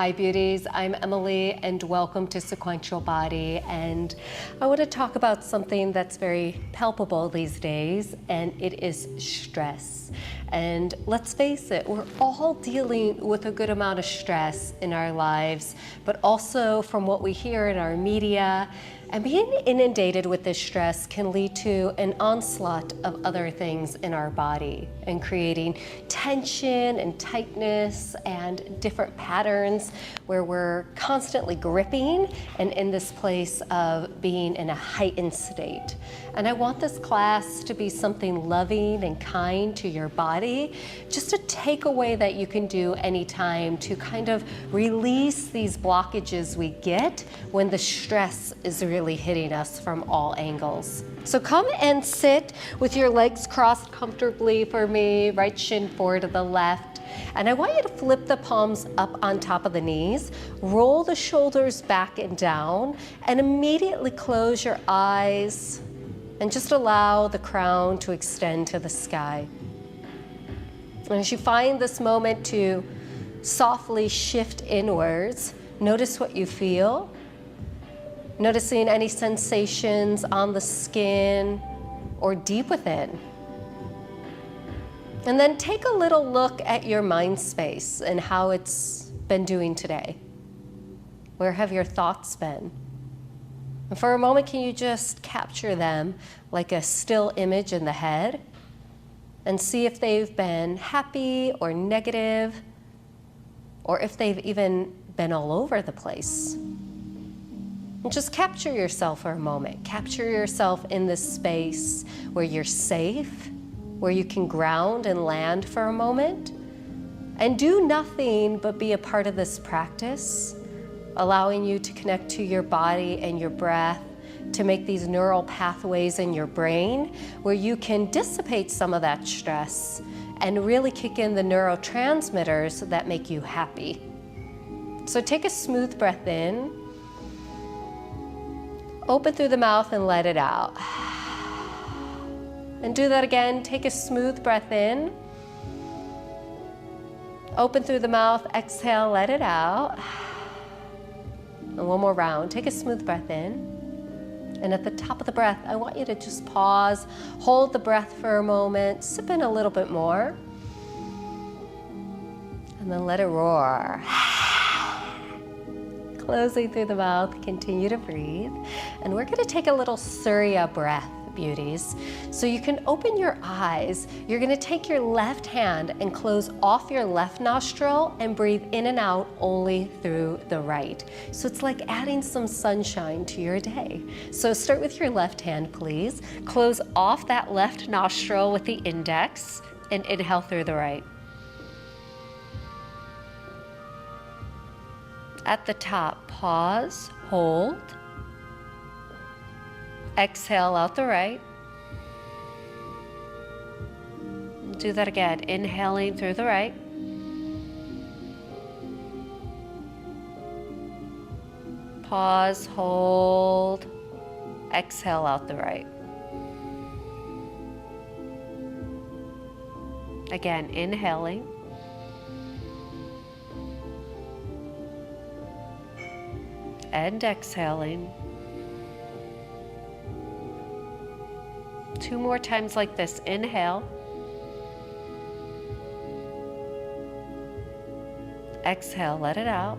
Hi beauties, I'm Emily and welcome to Sequential Body, and I want to talk about something that's very palpable these days, and it is stress. And let's face it, we're all dealing with a good amount of stress in our lives, but also from what we hear in our media, and being inundated with this stress can lead to an onslaught of other things in our body and creating tension and tightness and different patterns where we're constantly gripping and in this place of being in a heightened state. And I want this class to be something loving and kind to your body, just a takeaway that you can do anytime to kind of release these blockages we get when the stress is really hitting us from all angles. So come and sit with your legs crossed comfortably for me, right shin forward to the left. And I want you to flip the palms up on top of the knees, roll the shoulders back and down, and immediately close your eyes and just allow the crown to extend to the sky. And as you find this moment to softly shift inwards, notice what you feel. Noticing any sensations on the skin or deep within. And then take a little look at your mind space and how it's been doing today. Where have your thoughts been? And for a moment, can you just capture them like a still image in the head and see if they've been happy or negative, or if they've even been all over the place. And just capture yourself for a moment. Capture yourself in this space where you're safe, where you can ground and land for a moment, and do nothing but be a part of this practice, allowing you to connect to your body and your breath, to make these neural pathways in your brain where you can dissipate some of that stress and really kick in the neurotransmitters that make you happy. So take a smooth breath in. Open through the mouth and let it out. And do that again. Take a smooth breath in. Open through the mouth, exhale, let it out. And one more round. Take a smooth breath in. And at the top of the breath, I want you to just pause, hold the breath for a moment, sip in a little bit more, and then let it roar. Closing through the mouth, continue to breathe. And we're gonna take a little Surya breath, beauties. So you can open your eyes. You're gonna take your left hand and close off your left nostril and breathe in and out only through the right. So it's like adding some sunshine to your day. So start with your left hand, please. Close off that left nostril with the index and inhale through the right. At the top, pause, hold. Exhale out the right. Do that again, inhaling through the right. Pause, hold. Exhale out the right. Again, inhaling. And exhaling. Two more times like this. Inhale. Exhale, let it out.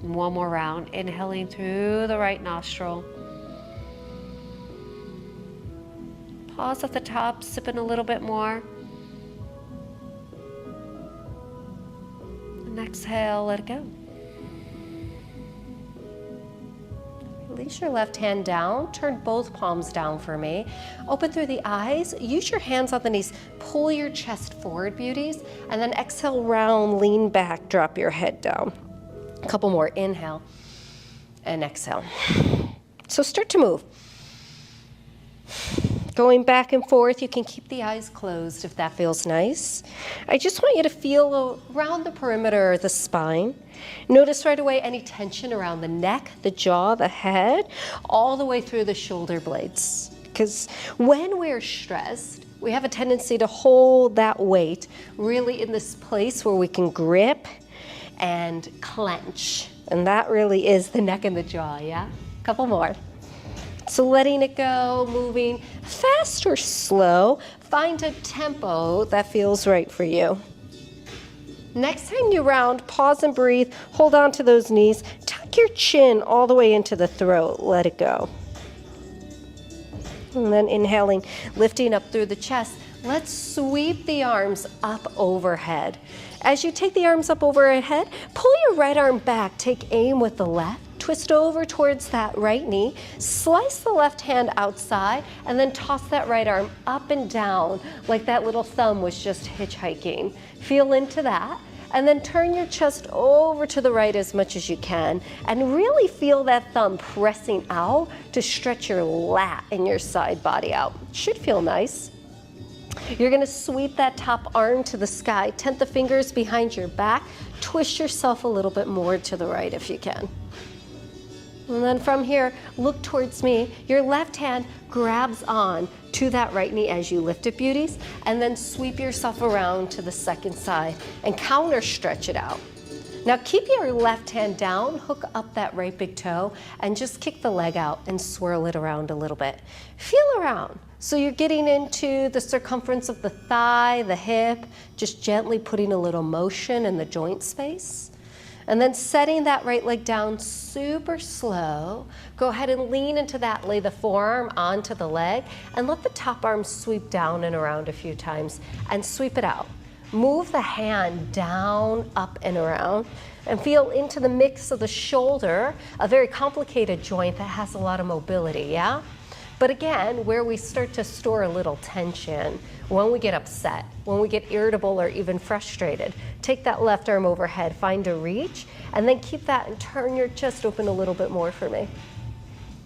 One more round. Inhaling through the right nostril. Pause at the top, sip in a little bit more. And exhale, let it go. Release your left hand down, turn both palms down for me. Open through the eyes, use your hands on the knees, pull your chest forward, beauties, and then exhale, round, lean back, drop your head down. A couple more, inhale and exhale. So start to move. Going back and forth, you can keep the eyes closed if that feels nice. I just want you to feel around the perimeter of the spine. Notice right away any tension around the neck, the jaw, the head, all the way through the shoulder blades. Because when we're stressed, we have a tendency to hold that weight really in this place where we can grip and clench. And that really is the neck and the jaw, yeah? Couple more. So letting it go, moving fast or slow. Find a tempo that feels right for you. Next time you round, pause and breathe. Hold on to those knees. Tuck your chin all the way into the throat. Let it go. And then inhaling, lifting up through the chest. Let's sweep the arms up overhead. As you take the arms up overhead, pull your right arm back. Take aim with the left. Twist over towards that right knee. Slice the left hand outside and then toss that right arm up and down like that little thumb was just hitchhiking. Feel into that. And then turn your chest over to the right as much as you can and really feel that thumb pressing out to stretch your lat and your side body out. Should feel nice. You're gonna sweep that top arm to the sky, tent the fingers behind your back, twist yourself a little bit more to the right if you can. And then from here, look towards me. Your left hand grabs on to that right knee as you lift it, beauties, and then sweep yourself around to the second side and counter stretch it out. Now keep your left hand down, hook up that right big toe, and just kick the leg out and swirl it around a little bit. Feel around. So you're getting into the circumference of the thigh, the hip, just gently putting a little motion in the joint space. And then setting that right leg down super slow. Go ahead and lean into that, lay the forearm onto the leg, and let the top arm sweep down and around a few times, and sweep it out. Move the hand down, up, and around, and feel into the mix of the shoulder, a very complicated joint that has a lot of mobility, yeah? But again, where we start to store a little tension, when we get upset, when we get irritable or even frustrated, take that left arm overhead, find a reach, and then keep that and turn your chest open a little bit more for me.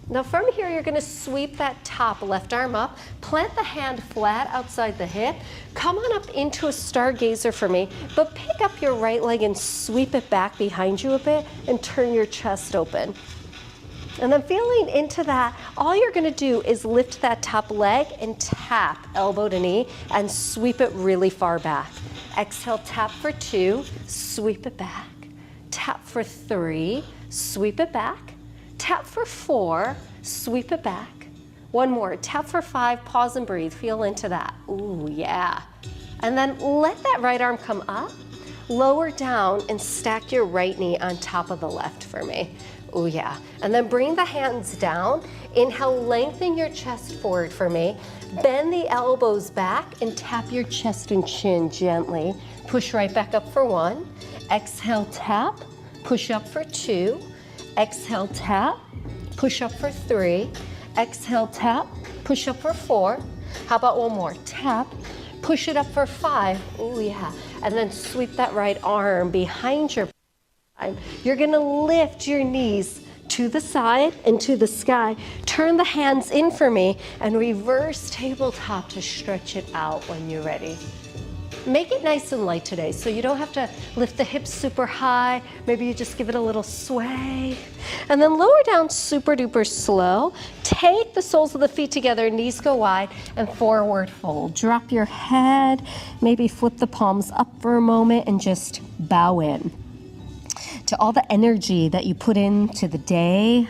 Now from here, you're gonna sweep that top left arm up, plant the hand flat outside the hip, come on up into a stargazer for me, but pick up your right leg and sweep it back behind you a bit and turn your chest open. And then feeling into that, all you're gonna do is lift that top leg and tap elbow to knee and sweep it really far back. Exhale, tap for 2, sweep it back. Tap for 3, sweep it back. Tap for 4, sweep it back. One more, tap for 5, pause and breathe, feel into that. Ooh, yeah. And then let that right arm come up, lower down and stack your right knee on top of the left for me. Oh yeah, and then bring the hands down. Inhale, lengthen your chest forward for me. Bend the elbows back and tap your chest and chin gently. Push right back up for 1. Exhale, tap, push up for 2. Exhale, tap, push up for 3. Exhale, tap, push up for 4. How about one more? Tap, push it up for 5. Oh yeah, and then sweep that right arm behind your You're gonna lift your knees to the side and to the sky. Turn the hands in for me and reverse tabletop to stretch it out when you're ready. Make it nice and light today, so you don't have to lift the hips super high. Maybe you just give it a little sway. And then lower down super duper slow. Take the soles of the feet together, knees go wide, and forward fold. Drop your head, maybe flip the palms up for a moment and just bow in to all the energy that you put into the day,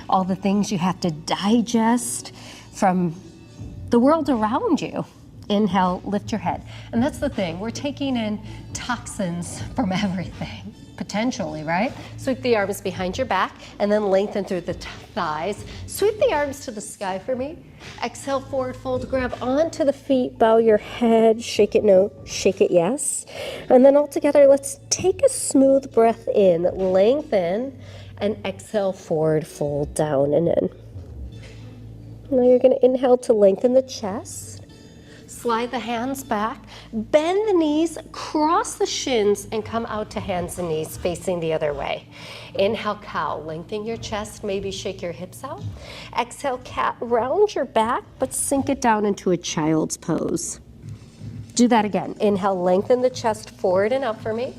all the things you have to digest from the world around you. Inhale, lift your head. And that's the thing, we're taking in toxins from everything, potentially, right? Sweep the arms behind your back and then lengthen through the thighs. Sweep the arms to the sky for me. Exhale, forward fold, grab onto the feet, bow your head, shake it no, shake it yes. And then all together, let's take a smooth breath in, lengthen, and exhale, forward fold, down and in. Now you're gonna inhale to lengthen the chest. Slide the hands back, bend the knees, cross the shins, and come out to hands and knees facing the other way. Inhale, cow, lengthen your chest, maybe shake your hips out. Exhale, cat, round your back, but sink it down into a child's pose. Do that again. Inhale, lengthen the chest forward and up for me.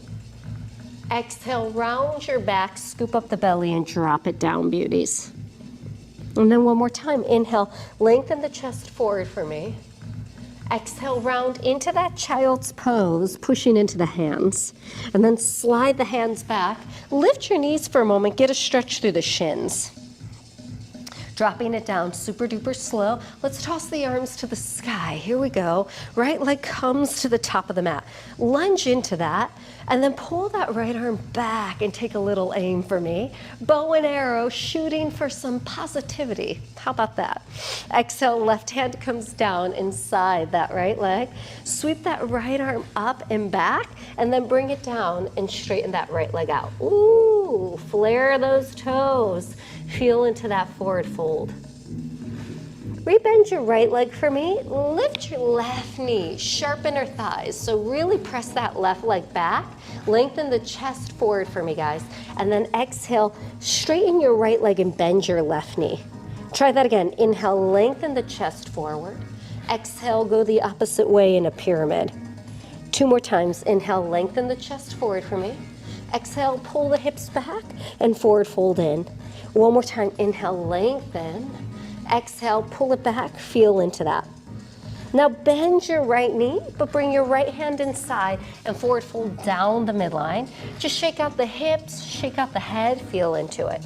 Exhale, round your back, scoop up the belly, and drop it down, beauties. And then one more time. Inhale, lengthen the chest forward for me. Exhale, round into that child's pose, pushing into the hands. And then slide the hands back. Lift your knees for a moment, get a stretch through the shins. Dropping it down super duper slow. Let's toss the arms to the sky. Here we go. Right leg comes to the top of the mat. Lunge into that, and then pull that right arm back and take a little aim for me. Bow and arrow, shooting for some positivity. How about that? Exhale, left hand comes down inside that right leg. Sweep that right arm up and back, and then bring it down and straighten that right leg out. Ooh, flare those toes. Feel into that forward fold. Rebend your right leg for me. Lift your left knee, sharpen your thighs. So really press that left leg back. Lengthen the chest forward for me, guys. And then exhale, straighten your right leg and bend your left knee. Try that again. Inhale, lengthen the chest forward. Exhale, go the opposite way in a pyramid. 2 more times. Inhale, lengthen the chest forward for me. Exhale, pull the hips back and forward fold in. 1 more time, inhale, lengthen. Exhale, pull it back, feel into that. Now bend your right knee, but bring your right hand inside and forward fold down the midline. Just shake out the hips, shake out the head, feel into it.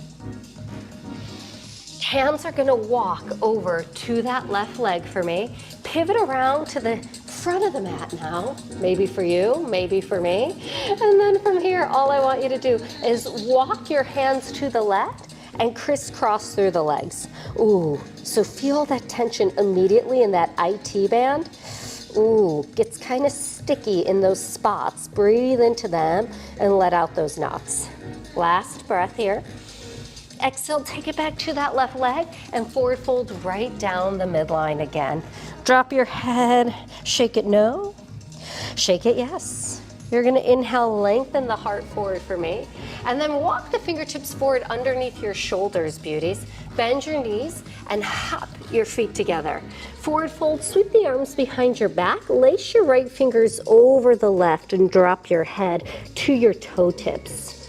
Hands are gonna walk over to that left leg for me. Pivot around to the front of the mat now. Maybe for you, maybe for me. And then from here, all I want you to do is walk your hands to the left and crisscross through the legs. Ooh, so feel that tension immediately in that IT band. Ooh, gets kind of sticky in those spots. Breathe into them and let out those knots. Last breath here. Exhale, take it back to that left leg and forward fold right down the midline again. Drop your head, shake it no, shake it yes. You're gonna inhale, lengthen the heart forward for me, and then walk the fingertips forward underneath your shoulders, beauties. Bend your knees and hop your feet together. Forward fold, sweep the arms behind your back, lace your right fingers over the left and drop your head to your toe tips.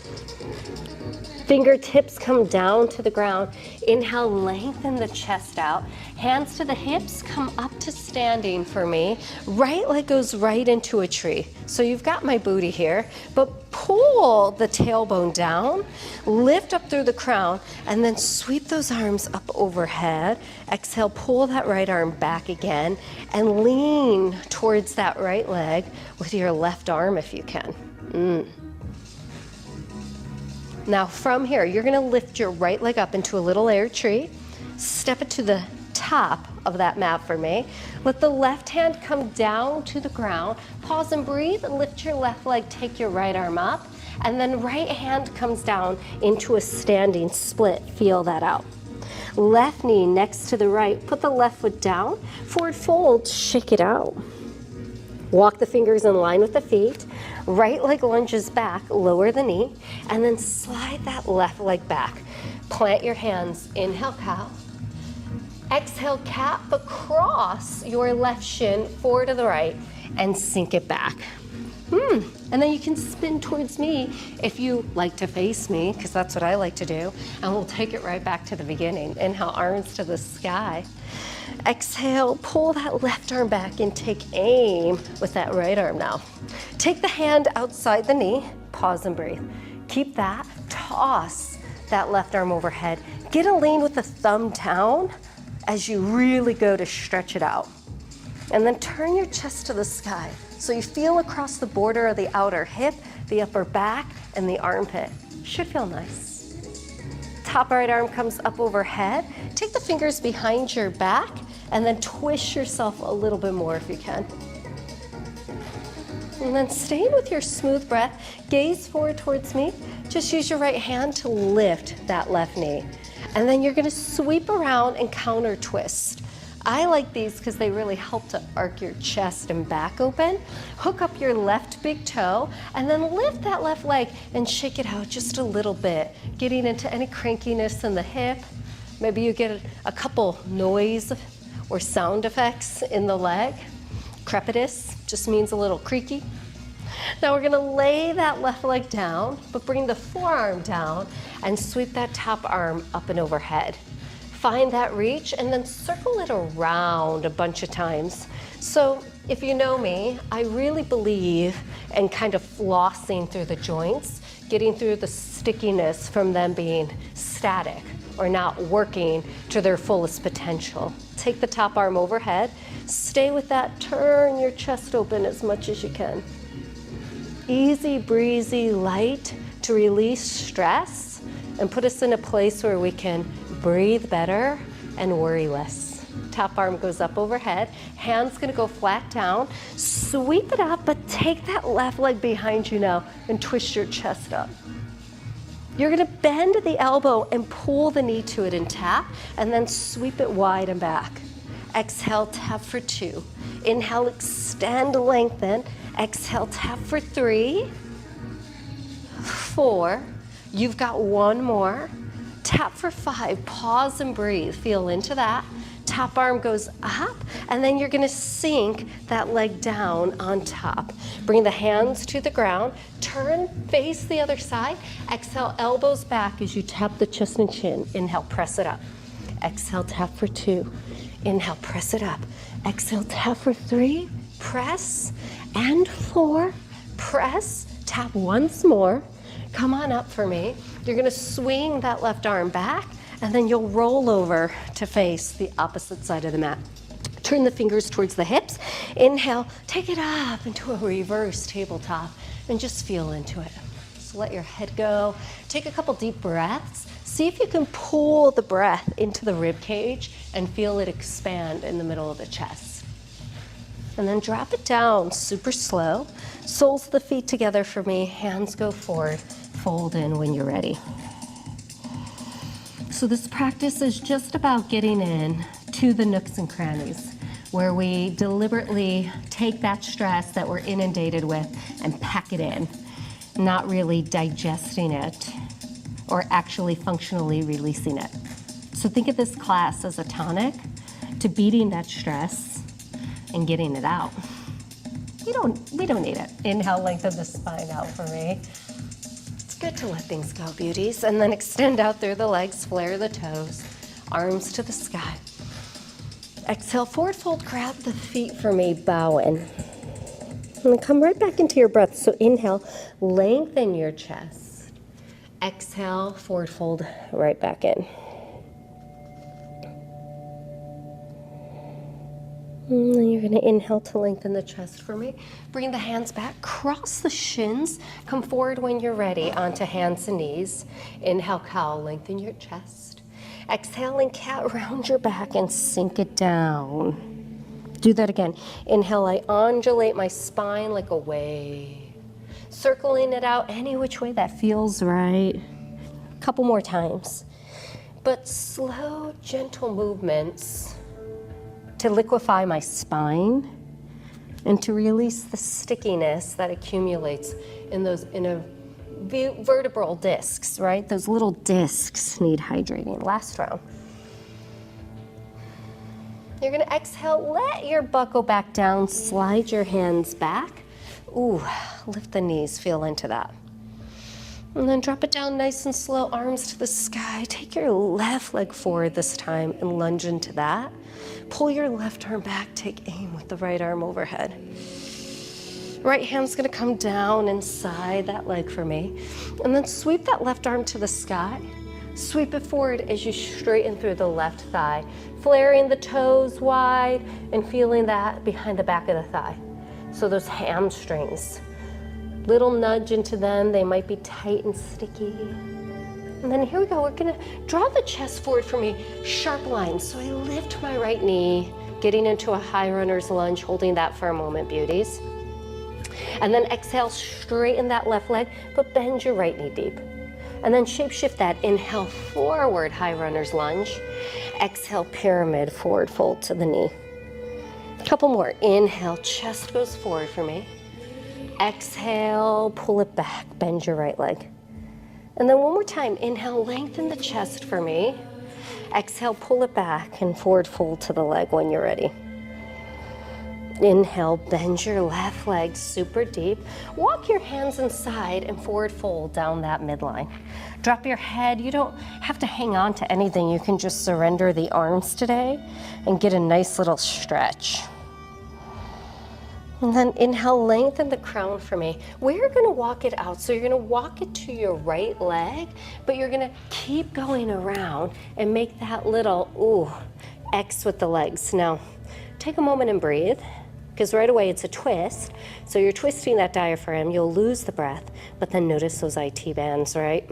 Fingertips come down to the ground. Inhale, lengthen the chest out. Hands to the hips, come up to standing for me. Right leg goes right into a tree. So you've got my booty here, but pull the tailbone down, lift up through the crown, and then sweep those arms up overhead. Exhale, pull that right arm back again, and lean towards that right leg with your left arm if you can. Now from here, you're gonna lift your right leg up into a little air tree, step it to the top of that mat for me. Let the left hand come down to the ground. Pause and breathe, lift your left leg, take your right arm up, and then right hand comes down into a standing split. Feel that out. Left knee next to the right, put the left foot down, forward fold, shake it out. Walk the fingers in line with the feet. Right leg lunges back, lower the knee, and then slide that left leg back. Plant your hands, inhale cow. Exhale cat, but cross your left shin forward to the right and sink it back. And then you can spin towards me if you like to face me, because that's what I like to do, and we'll take it right back to the beginning. Inhale, arms to the sky. Exhale, pull that left arm back and take aim with that right arm now. Take the hand outside the knee, pause and breathe. Keep that, toss that left arm overhead. Get a lean with the thumb down as you really go to stretch it out. And then turn your chest to the sky. So you feel across the border of the outer hip, the upper back, and the armpit. Should feel nice. Top right arm comes up overhead. Take the fingers behind your back and then twist yourself a little bit more if you can. And then stay with your smooth breath. Gaze forward towards me. Just use your right hand to lift that left knee. And then you're gonna sweep around and counter twist. I like these because they really help to arc your chest and back open. Hook up your left big toe and then lift that left leg and shake it out just a little bit, getting into any crankiness in the hip. Maybe you get a couple noise or sound effects in the leg. Crepitus just means a little creaky. Now we're gonna lay that left leg down, but bring the forearm down and sweep that top arm up and overhead. Find that reach and then circle it around a bunch of times. So if you know me, I really believe in kind of flossing through the joints, getting through the stickiness from them being static or not working to their fullest potential. Take the top arm overhead, stay with that, turn your chest open as much as you can. Easy, breezy, light to release stress and put us in a place where we can breathe better and worry less. Top arm goes up overhead, hand's gonna go flat down, sweep it up, but take that left leg behind you now and twist your chest up. You're gonna bend the elbow and pull the knee to it and tap, and then sweep it wide and back. Exhale, tap for 2. Inhale, extend, lengthen. Exhale, tap for 3, 4. You've got 1 more. Tap for 5, pause and breathe. Feel into that. Top arm goes up, and then you're gonna sink that leg down on top. Bring the hands to the ground, turn, face the other side. Exhale, elbows back as you tap the chest and chin. Inhale, press it up. Exhale, tap for 2. Inhale, press it up. Exhale, tap for 3, press, and 4, press, tap once more. Come on up for me. You're gonna swing that left arm back, and then you'll roll over to face the opposite side of the mat. Turn the fingers towards the hips. Inhale, take it up into a reverse tabletop and just feel into it. So let your head go. Take a couple deep breaths. See if you can pull the breath into the rib cage and feel it expand in the middle of the chest. And then drop it down super slow. Soles of the feet together for me. Hands go forward. Fold in when you're ready. So this practice is just about getting in to the nooks and crannies where we deliberately take that stress that we're inundated with and pack it in, not really digesting it or actually functionally releasing it. So think of this class as a tonic to beating that stress and getting it out. We don't need it. Inhale, lengthen the spine out for me. Good to let things go, beauties. And then extend out through the legs, flare the toes, arms to the sky. Exhale, forward fold, grab the feet for me, bow in. And then come right back into your breath. So inhale, lengthen your chest. Exhale, forward fold, right back in. And then you're going to inhale to lengthen the chest for me. Bring the hands back, cross the shins, come forward when you're ready onto hands and knees. Inhale, cow, lengthen your chest. Exhaling cat, round your back and sink it down. Do that again. Inhale, I undulate my spine like a wave. Circling it out any which way that feels right. A couple more times. But slow, gentle movements to liquefy my spine and to release the stickiness that accumulates in those vertebral discs, right? Those little discs need hydrating. Last round. You're gonna exhale, let your butt go back down, slide your hands back. Ooh, lift the knees, feel into that. And then drop it down nice and slow, arms to the sky. Take your left leg forward this time and lunge into that. Pull your left arm back, take aim with the right arm overhead. Right hand's gonna come down inside that leg for me. And then sweep that left arm to the sky. Sweep it forward as you straighten through the left thigh, flaring the toes wide and feeling that behind the back of the thigh. So those hamstrings, little nudge into them, they might be tight and sticky. And then here we go, we're gonna draw the chest forward for me, sharp lines. So I lift my right knee, getting into a high runner's lunge, holding that for a moment, beauties. And then exhale, straighten that left leg, but bend your right knee deep. And then shape shift that, inhale, forward, high runner's lunge. Exhale, pyramid, forward fold to the knee. A couple more, inhale, chest goes forward for me. Exhale, pull it back, bend your right leg. And then one more time, inhale, lengthen the chest for me. Exhale, pull it back and forward fold to the leg when you're ready. Inhale, bend your left leg super deep. Walk your hands inside and forward fold down that midline. Drop your head. You don't have to hang on to anything. You can just surrender the arms today and get a nice little stretch. And then inhale, lengthen the crown for me. We're gonna walk it out. So you're gonna walk it to your right leg, but you're gonna keep going around and make that little, ooh, X with the legs. Now, take a moment and breathe, because right away it's a twist. So you're twisting that diaphragm, you'll lose the breath, but then notice those IT bands, right?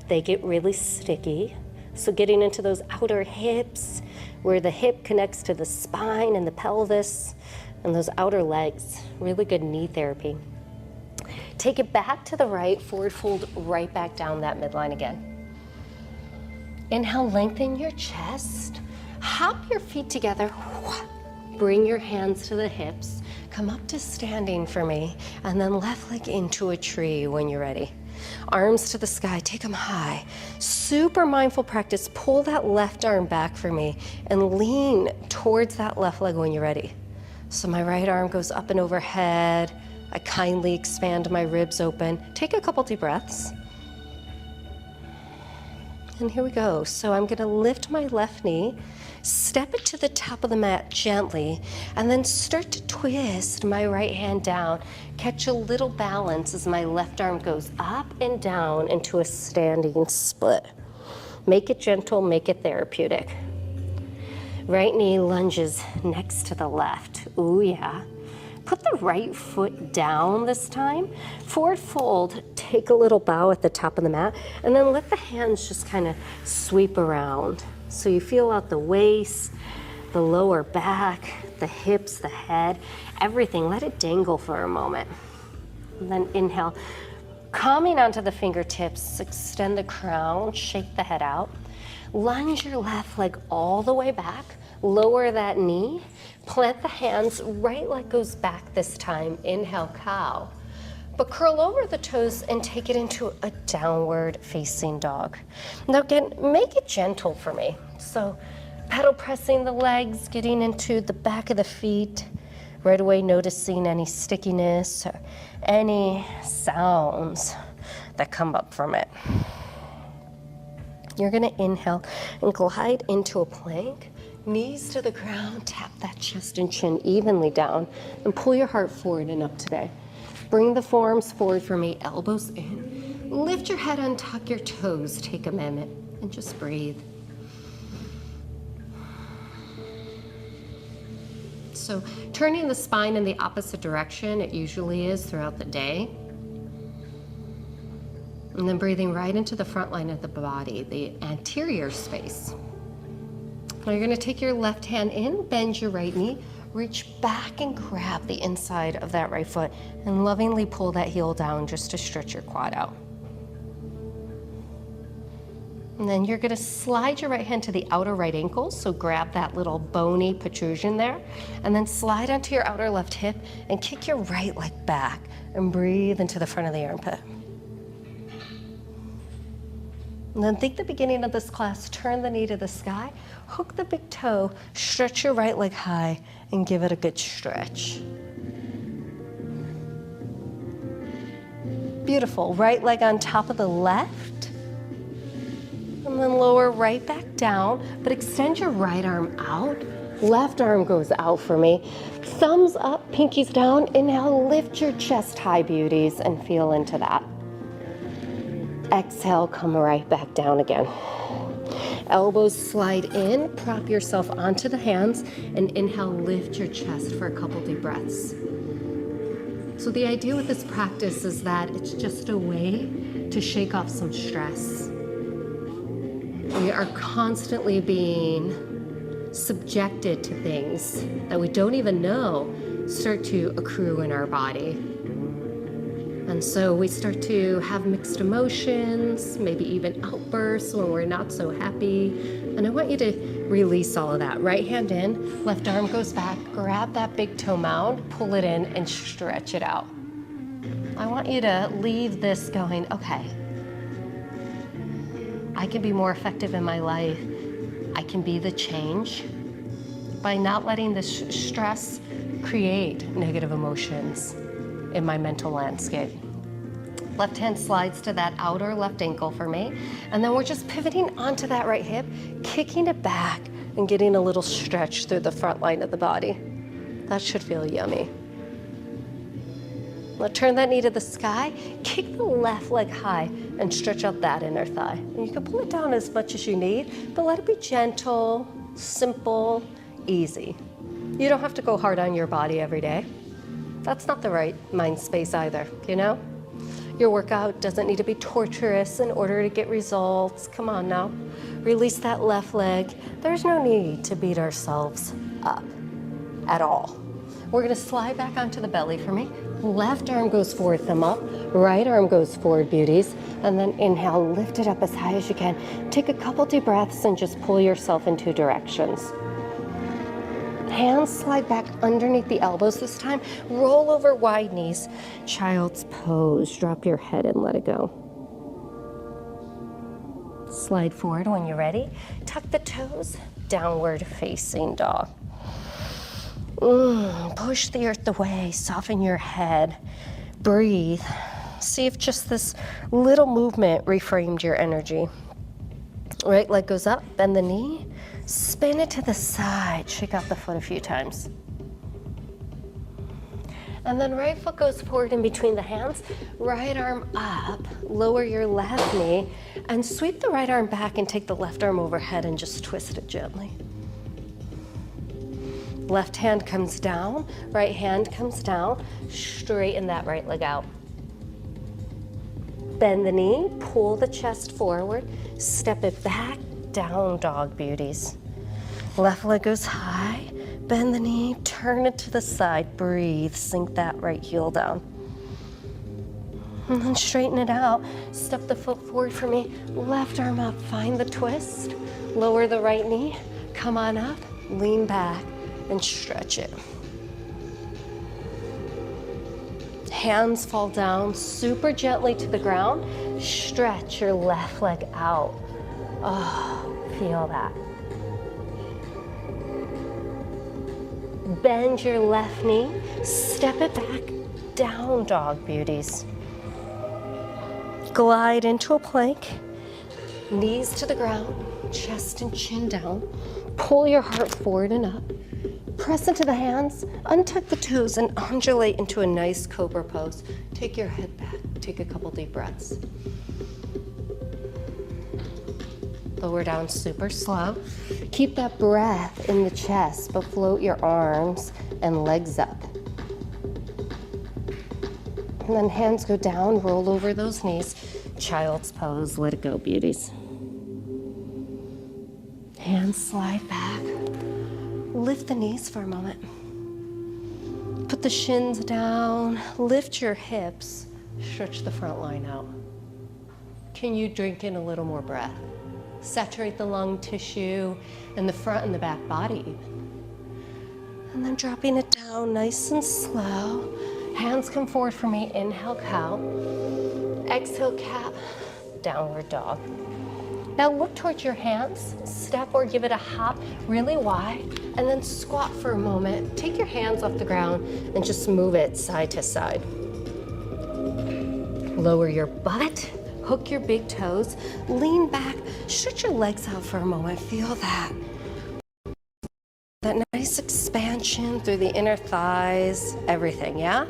They get really sticky. So getting into those outer hips, where the hip connects to the spine and the pelvis, and those outer legs, really good knee therapy. Take it back to the right, forward fold right back down that midline again. Inhale, lengthen your chest, hop your feet together, bring your hands to the hips, come up to standing for me, and then left leg into a tree when you're ready. Arms to the sky, take them high. Super mindful practice, pull that left arm back for me and lean towards that left leg when you're ready. So my right arm goes up and overhead. I kindly expand my ribs open. Take a couple deep breaths. And here we go. So I'm gonna lift my left knee, step it to the top of the mat gently, and then start to twist my right hand down. Catch a little balance as my left arm goes up and down into a standing split. Make it gentle, make it therapeutic. Right knee lunges next to the left. Ooh, yeah. Put the right foot down this time. Forward fold, take a little bow at the top of the mat, and then let the hands just kind of sweep around. So you feel out the waist, the lower back, the hips, the head, everything. Let it dangle for a moment. And then inhale, coming onto the fingertips, extend the crown, shake the head out. Lunge your left leg all the way back, lower that knee, plant the hands, right leg goes back this time, inhale, cow. But curl over the toes and take it into a downward facing dog. Now again, make it gentle for me. So pedal pressing the legs, getting into the back of the feet, right away noticing any stickiness or any sounds that come up from it. You're gonna inhale and glide into a plank, knees to the ground, tap that chest and chin evenly down, and pull your heart forward and up today. Bring the forearms forward for me, elbows in. Lift your head, untuck your toes, take a minute, and just breathe. So turning the spine in the opposite direction, it usually is throughout the day. And then breathing right into the front line of the body, the anterior space. Now you're gonna take your left hand in, bend your right knee, reach back and grab the inside of that right foot and lovingly pull that heel down just to stretch your quad out. And then you're gonna slide your right hand to the outer right ankle, so grab that little bony protrusion there, and then slide onto your outer left hip and kick your right leg back and breathe into the front of the armpit. And then think the beginning of this class, turn the knee to the sky, hook the big toe, stretch your right leg high, and give it a good stretch. Beautiful, right leg on top of the left, and then lower right back down, but extend your right arm out. Left arm goes out for me. Thumbs up, pinkies down. Inhale, lift your chest high, beauties, and feel into that. Exhale, come right back down again. Elbows slide in, prop yourself onto the hands, and inhale, lift your chest for a couple deep breaths. So the idea with this practice is that it's just a way to shake off some stress. We are constantly being subjected to things that we don't even know start to accrue in our body. And so we start to have mixed emotions, maybe even outbursts when we're not so happy. And I want you to release all of that. Right hand in, left arm goes back, grab that big toe mound, pull it in and stretch it out. I want you to leave this going, okay, I can be more effective in my life. I can be the change by not letting this stress create negative emotions in my mental landscape. Left hand slides to that outer left ankle for me. And then we're just pivoting onto that right hip, kicking it back and getting a little stretch through the front line of the body. That should feel yummy. Now turn that knee to the sky, kick the left leg high and stretch out that inner thigh. And you can pull it down as much as you need, but let it be gentle, simple, easy. You don't have to go hard on your body every day. That's not the right mind space either, you know? Your workout doesn't need to be torturous in order to get results. Come on now. Release that left leg. There's no need to beat ourselves up at all. We're gonna slide back onto the belly for me. Left arm goes forward, thumb up. Right arm goes forward, beauties. And then inhale, lift it up as high as you can. Take a couple deep breaths and just pull yourself in 2 directions. Hands slide back underneath the elbows this time. Roll over wide knees. Child's pose. Drop your head and let it go. Slide forward when you're ready. Tuck the toes. Downward facing dog. Push the earth away. Soften your head. Breathe. See if just this little movement reframed your energy. Right leg goes up. Bend the knee. Spin it to the side, shake out the foot a few times. And then right foot goes forward in between the hands, right arm up, lower your left knee, and sweep the right arm back and take the left arm overhead and just twist it gently. Left hand comes down, right hand comes down, straighten that right leg out. Bend the knee, pull the chest forward, step it back, down dog, beauties. Left leg goes high, bend the knee, turn it to the side, breathe, sink that right heel down. And then straighten it out, step the foot forward for me, left arm up, find the twist, lower the right knee, come on up, lean back and stretch it. Hands fall down super gently to the ground, stretch your left leg out. Oh, feel that. Bend your left knee, step it back, down dog, beauties. Glide into a plank, knees to the ground, chest and chin down. Pull your heart forward and up. Press into the hands, untuck the toes and undulate into a nice cobra pose. Take your head back, take a couple deep breaths. Lower down super slow. Keep that breath in the chest, but float your arms and legs up. And then hands go down, roll over those knees. Child's pose, let it go, beauties. Hands slide back. Lift the knees for a moment. Put the shins down, lift your hips, stretch the front line out. Can you drink in a little more breath? Saturate the lung tissue and the front and the back body even. And then dropping it down nice and slow. Hands come forward for me, inhale cow. Exhale cat, downward dog. Now look towards your hands, step or give it a hop really wide, and then squat for a moment. Take your hands off the ground and just move it side to side. Lower your butt, hook your big toes, lean back, stretch your legs out for a moment. Feel that. That nice expansion through the inner thighs, everything, yeah?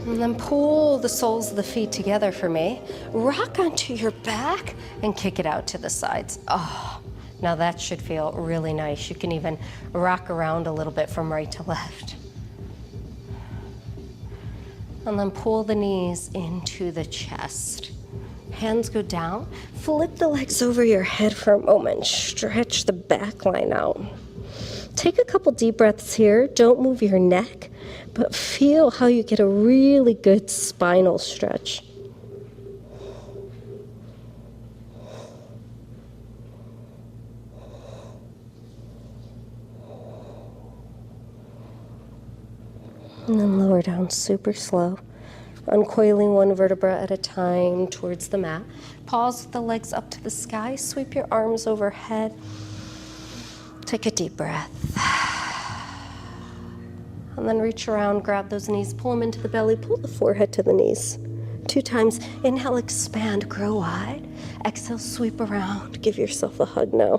And then pull the soles of the feet together for me. Rock onto your back and kick it out to the sides. Oh, now that should feel really nice. You can even rock around a little bit from right to left. And then pull the knees into the chest. Hands go down. Flip the legs over your head for a moment. Stretch the back line out. Take a couple deep breaths here. Don't move your neck, but feel how you get a really good spinal stretch. And then lower down super slow. Uncoiling one vertebra at a time towards the mat. Pause with the legs up to the sky. Sweep your arms overhead. Take a deep breath. And then reach around, grab those knees, pull them into the belly, pull the forehead to the knees. 2 times. Inhale, expand, grow wide. Exhale, sweep around. Give yourself a hug now.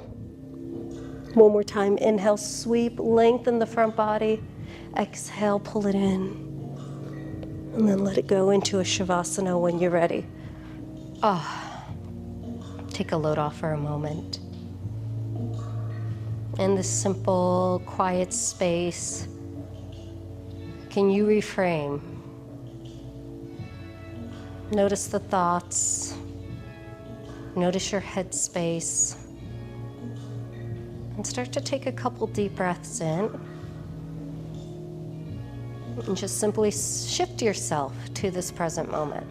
One more time. Inhale, sweep, lengthen the front body. Exhale, pull it in. And then let it go into a Shavasana when you're ready. Take a load off for a moment. In this simple, quiet space, can you reframe? Notice the thoughts. Notice your head space. And start to take a couple deep breaths in. And just simply shift yourself to this present moment.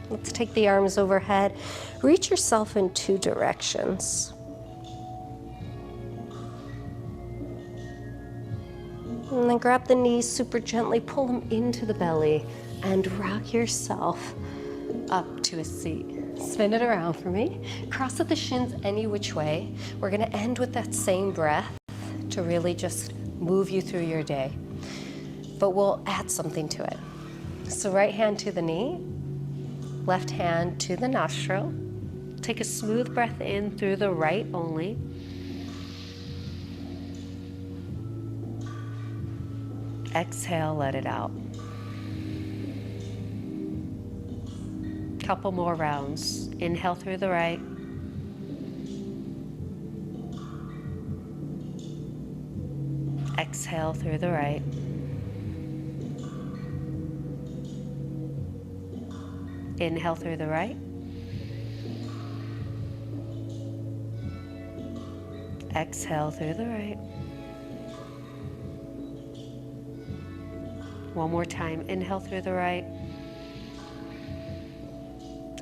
Let's take the arms overhead. Reach yourself in two directions. And then grab the knees super gently, pull them into the belly, and rock yourself up to a seat. Spin it around for me. Cross at the shins any which way. We're gonna end with that same breath to really just move you through your day. But we'll add something to it. So right hand to the knee, left hand to the nostril. Take a smooth breath in through the right only. Exhale, let it out. Couple more rounds. Inhale through the right. Exhale through the right. Inhale through the right. Exhale through the right. One more time. Inhale through the right.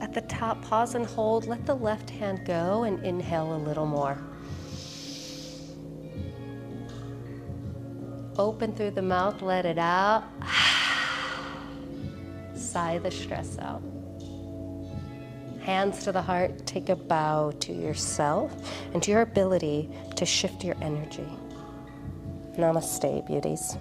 At the top, pause and hold. Let the left hand go and inhale a little more. Open through the mouth, let it out. Sigh the stress out. Hands to the heart, take a bow to yourself and to your ability to shift your energy. Namaste, beauties.